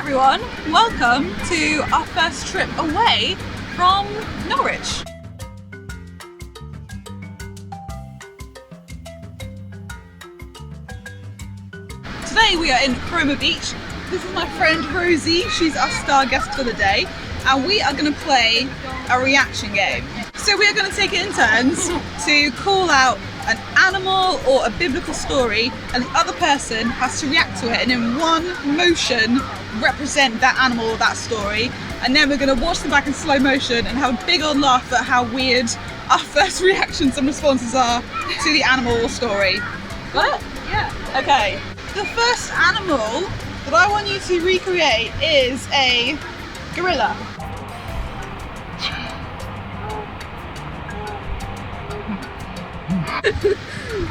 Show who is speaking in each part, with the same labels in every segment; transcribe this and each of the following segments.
Speaker 1: everyone, welcome to our first trip away from Norwich. Today we are in Cromer Beach. This is my friend Rosie, she's our star guest for the day, and we are going to play a reaction game. So we are going to take it in turns to call out an animal or a biblical story, and the other person has to react to it and in one motion represent that animal or that story, and then we're going to watch them back in slow motion and have a big old laugh at how weird our first reactions and responses are to the animal or story. Got it? Yeah. Okay. The first animal that I want you to recreate is a gorilla.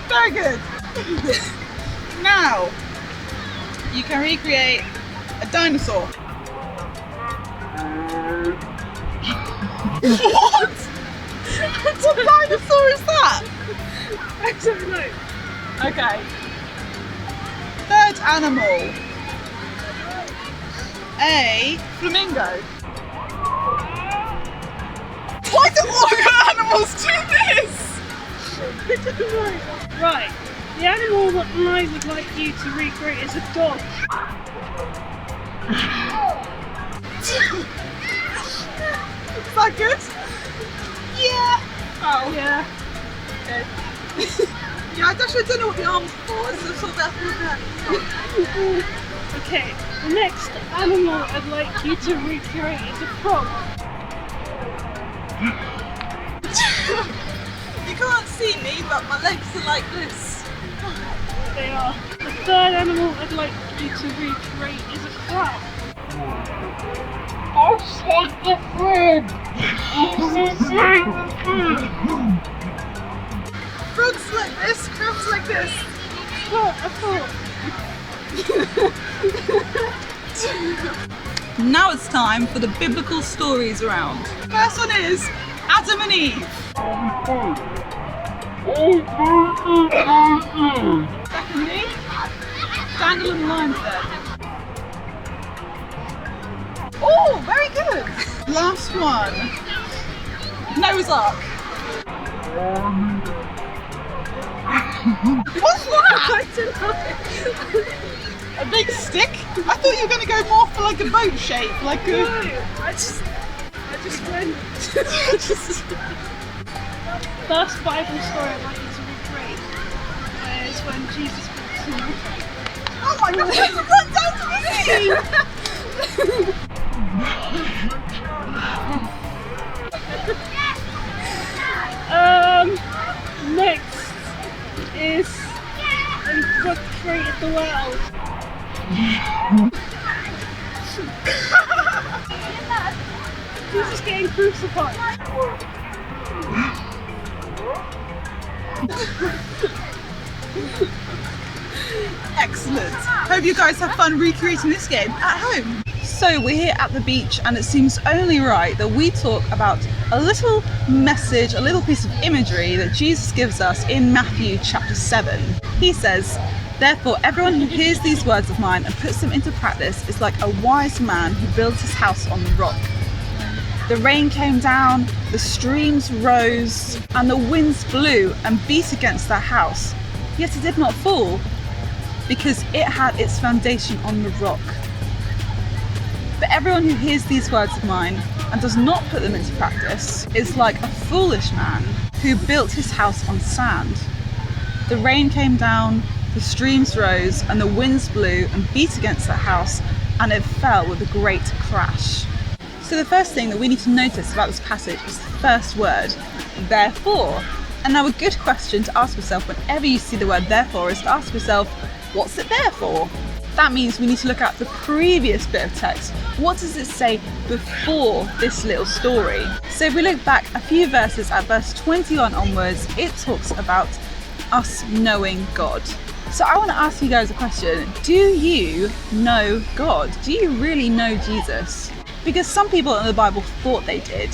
Speaker 1: Very good. Now, you can recreate a dinosaur. What? What dinosaur is that?
Speaker 2: I don't know.
Speaker 1: Okay. Third animal. A flamingo. Why do all animals do this?
Speaker 2: I don't know. Right, the animal that I would like you to recreate is a dog.
Speaker 1: Is that good? Yeah. Oh.
Speaker 2: Yeah.
Speaker 1: Okay. Yeah, I actually don't know what the arm's for, so sort of
Speaker 2: Okay, the next animal I'd like you to recreate is a frog.
Speaker 1: You can't see me, but my legs are like this.
Speaker 2: They are. The third animal I'd like you to recreate is a crab.
Speaker 3: I'll shake the food.
Speaker 1: Frogs like this, crabs like this.
Speaker 2: What? I thought.
Speaker 1: Now it's time for the biblical stories round. First one is Adam and Eve. Secondly, Daniel and the Lion's Den. Oh, very good. Last one, Noah's Ark. What's that?
Speaker 2: I don't know.
Speaker 1: A big stick? I thought you were going to go more for like a boat shape, like a...
Speaker 2: No, I just went. First Bible story I'd like you to recreate is when Jesus walks in the water.
Speaker 1: Oh my god, you got down to me!
Speaker 2: Next is when God created the world. Jesus getting crucified.
Speaker 1: Excellent. Hope you guys have fun recreating this game at home. So we're here at the beach, and it seems only right that we talk about a little message, a little piece of imagery that Jesus gives us in Matthew chapter 7. He says, "Therefore everyone who hears these words of mine and puts them into practice is like a wise man who builds his house on the rock. The rain came down, the streams rose, and the winds blew and beat against that house. Yet it did not fall, because it had its foundation on the rock. But everyone who hears these words of mine and does not put them into practice is like a foolish man who built his house on sand. The rain came down, the streams rose, and the winds blew and beat against that house, and it fell with a great crash." So the first thing that we need to notice about this passage is the first word, therefore. And now a good question to ask yourself whenever you see the word therefore is to ask yourself, what's it there for? That means we need to look at the previous bit of text. What does it say before this little story? So if we look back a few verses at verse 21 onwards, it talks about us knowing God. So I want to ask you guys a question. Do you know God? Do you really know Jesus? Because some people in the Bible thought they did.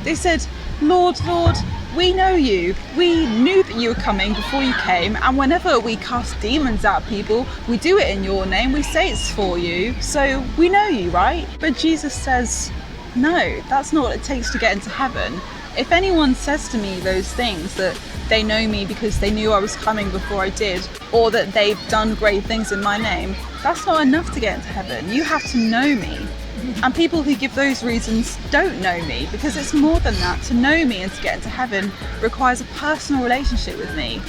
Speaker 1: They said, "Lord, Lord, We know you. We knew that you were coming before you came, and whenever we cast demons out of people, we do it in your name. We say it's for you, so we know you, right? But Jesus says, no, that's not what it takes to get into heaven. If anyone says to me those things, that they know me because they knew I was coming before I did, or that they've done great things in my name, that's not enough to get into heaven. You have to know me. And people who give those reasons don't know me, because it's more than that. To know me and to get into heaven requires a personal relationship with me.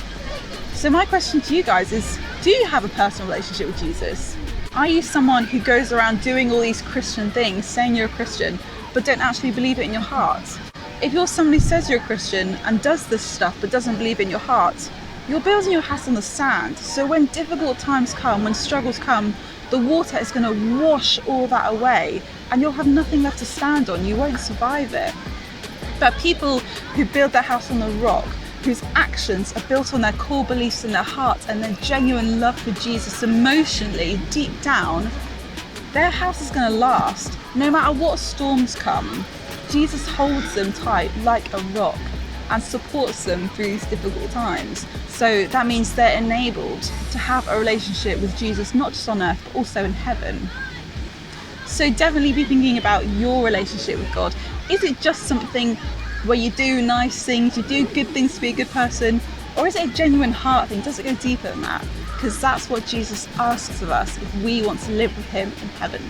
Speaker 1: So my question to you guys is, do you have a personal relationship with Jesus? Are you someone who goes around doing all these Christian things, saying you're a Christian, but don't actually believe it in your heart? If you're somebody who says you're a Christian and does this stuff but doesn't believe in your heart, you're building your house on the sand. So when difficult times come, when struggles come, the water is going to wash all that away and you'll have nothing left to stand on. You won't survive it. But people who build their house on the rock, whose actions are built on their core beliefs in their heart and their genuine love for Jesus emotionally, deep down, their house is going to last. No matter what storms come, Jesus holds them tight like a rock and supports them through these difficult times. So that means they're enabled to have a relationship with Jesus, not just on earth, but also in heaven. So definitely be thinking about your relationship with God. Is it just something where you do nice things, you do good things to be a good person? Or is it a genuine heart thing? Does it go deeper than that? Because that's what Jesus asks of us if we want to live with him in heaven.